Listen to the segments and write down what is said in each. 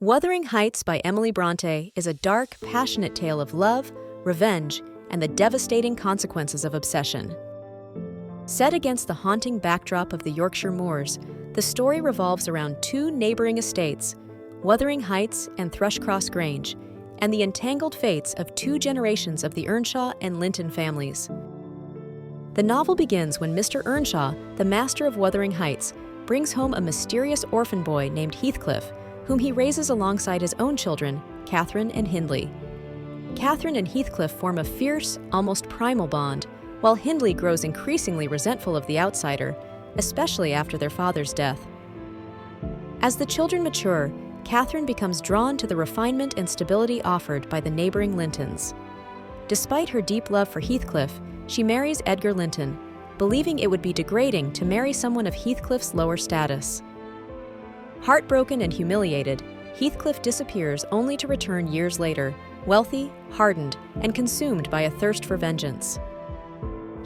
Wuthering Heights by Emily Brontë is a dark, passionate tale of love, revenge, and the devastating consequences of obsession. Set against the haunting backdrop of the Yorkshire moors, the story revolves around two neighboring estates, Wuthering Heights and Thrushcross Grange, and the entangled fates of two generations of the Earnshaw and Linton families. The novel begins when Mr. Earnshaw, the master of Wuthering Heights, brings home a mysterious orphan boy named Heathcliff, whom he raises alongside his own children, Catherine and Hindley. Catherine and Heathcliff form a fierce, almost primal bond, while Hindley grows increasingly resentful of the outsider, especially after their father's death. As the children mature, Catherine becomes drawn to the refinement and stability offered by the neighboring Lintons. Despite her deep love for Heathcliff, she marries Edgar Linton, believing it would be degrading to marry someone of Heathcliff's lower status. Heartbroken and humiliated, Heathcliff disappears only to return years later, wealthy, hardened, and consumed by a thirst for vengeance.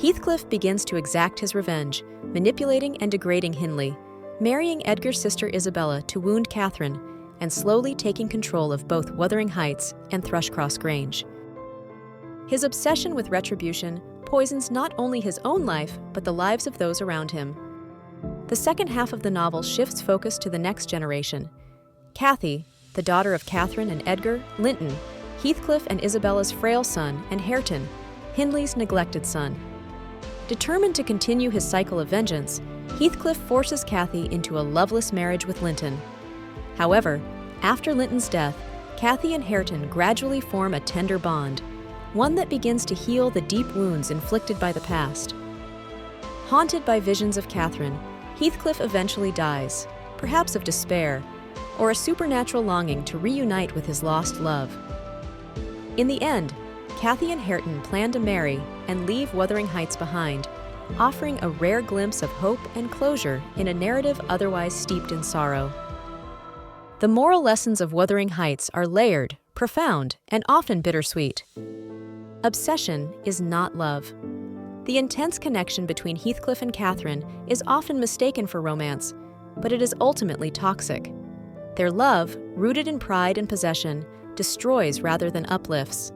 Heathcliff begins to exact his revenge, manipulating and degrading Hindley, marrying Edgar's sister Isabella to wound Catherine, and slowly taking control of both Wuthering Heights and Thrushcross Grange. His obsession with retribution poisons not only his own life, but the lives of those around him. The second half of the novel shifts focus to the next generation. Cathy, the daughter of Catherine and Edgar Linton, Heathcliff and Isabella's frail son, and Hareton, Hindley's neglected son. Determined to continue his cycle of vengeance, Heathcliff forces Cathy into a loveless marriage with Linton. However, after Linton's death, Cathy and Hareton gradually form a tender bond, one that begins to heal the deep wounds inflicted by the past. Haunted by visions of Catherine, Heathcliff eventually dies, perhaps of despair, or a supernatural longing to reunite with his lost love. In the end, Cathy and Hareton plan to marry and leave Wuthering Heights behind, offering a rare glimpse of hope and closure in a narrative otherwise steeped in sorrow. The moral lessons of Wuthering Heights are layered, profound, and often bittersweet. Obsession is not love. The intense connection between Heathcliff and Catherine is often mistaken for romance, but it is ultimately toxic. Their love, rooted in pride and possession, destroys rather than uplifts.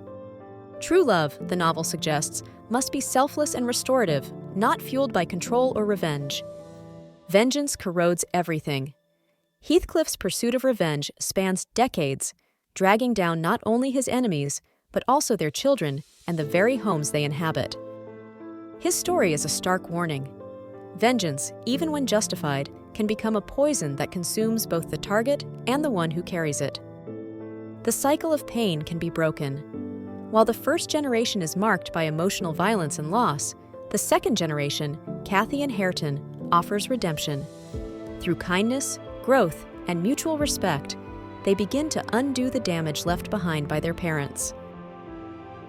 True love, the novel suggests, must be selfless and restorative, not fueled by control or revenge. Vengeance corrodes everything. Heathcliff's pursuit of revenge spans decades, dragging down not only his enemies, but also their children and the very homes they inhabit. His story is a stark warning. Vengeance, even when justified, can become a poison that consumes both the target and the one who carries it. The cycle of pain can be broken. While the first generation is marked by emotional violence and loss, the second generation, Cathy and Hareton, offers redemption. Through kindness, growth, and mutual respect, they begin to undo the damage left behind by their parents.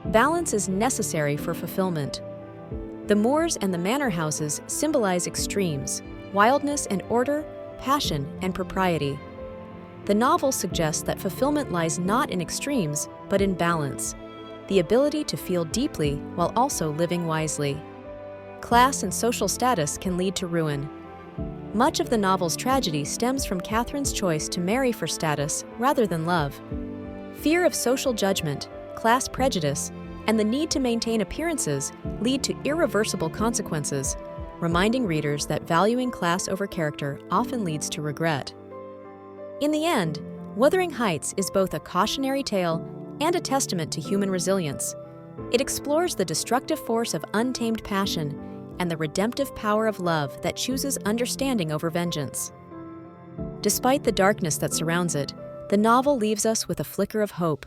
Balance is necessary for fulfillment. The moors and the manor houses symbolize extremes, wildness and order, passion and propriety. The novel suggests that fulfillment lies not in extremes, but in balance, the ability to feel deeply while also living wisely. Class and social status can lead to ruin. Much of the novel's tragedy stems from Catherine's choice to marry for status rather than love. Fear of social judgment, class prejudice, and the need to maintain appearances lead to irreversible consequences, reminding readers that valuing class over character often leads to regret. In the end, Wuthering Heights is both a cautionary tale and a testament to human resilience. It explores the destructive force of untamed passion and the redemptive power of love that chooses understanding over vengeance. Despite the darkness that surrounds it, the novel leaves us with a flicker of hope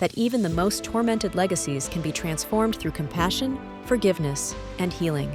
that even the most tormented legacies can be transformed through compassion, forgiveness, and healing.